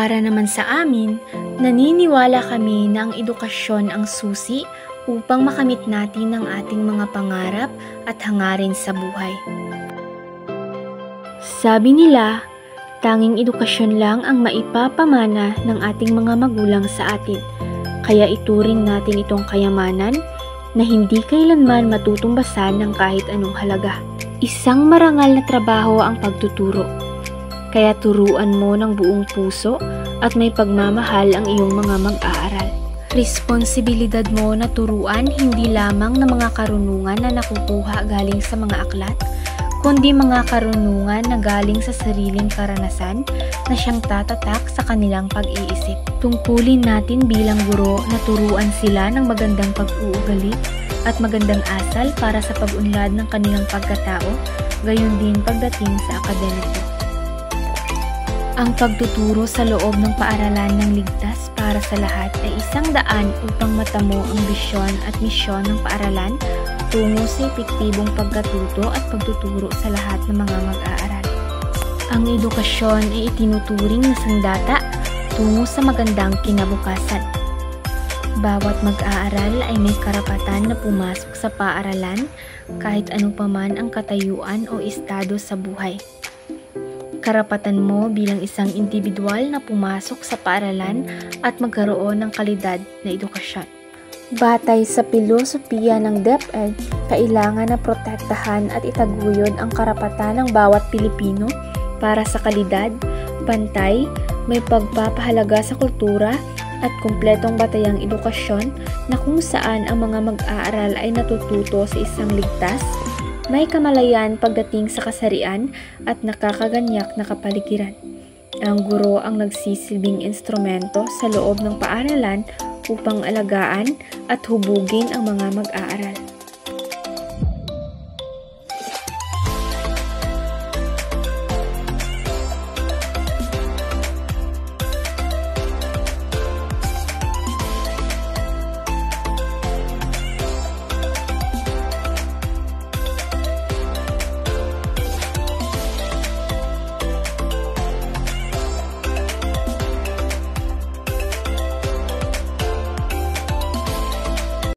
Para naman sa amin, naniniwala kami na ang edukasyon ang susi upang makamit natin ang ating mga pangarap at hangarin sa buhay. Sabi nila, tanging edukasyon lang ang maipapamana ng ating mga magulang sa atin, kaya ituring natin itong kayamanan na hindi kailanman matutumbasan ng kahit anong halaga. Isang marangal na trabaho ang pagtuturo. Kaya turuan mo ng buong puso at may pagmamahal ang iyong mga mag-aaral. Responsibilidad mo na turuan hindi lamang ng mga karunungan na nakukuha galing sa mga aklat, kundi mga karunungan na galing sa sariling karanasan na siyang tatatak sa kanilang pag-iisip. Tungkulin natin bilang guro na turuan sila ng magandang pag-uugali at magandang asal para sa pag-unlad ng kanilang pagkatao, gayon din pagdating sa akademiko. Ang pagtuturo sa loob ng paaralan ng ligtas para sa lahat ay isang daan upang matamo ang bisyon at misyon ng paaralan tungo sa epektibong pagkatuto at pagtuturo sa lahat ng mga mag-aaral. Ang edukasyon ay itinuturing na sandata tungo sa magandang kinabukasan. Bawat mag-aaral ay may karapatan na pumasok sa paaralan kahit ano paman ang katayuan o estado sa buhay. Karapatan mo bilang isang individual na pumasok sa paaralan at magkaroon ng kalidad na edukasyon. Batay sa pilosopiya ng DepEd, kailangan na protektahan at itaguyod ang karapatan ng bawat Pilipino para sa kalidad, pantay, may pagpapahalaga sa kultura at kumpletong batayang edukasyon na kung saan ang mga mag-aaral ay natututo sa isang ligtas, may kamalayan pagdating sa kasarian at nakakaganyak na kapaligiran. Ang guro ang nagsisilbing instrumento sa loob ng paaralan upang alagaan at hubugin ang mga mag-aaral.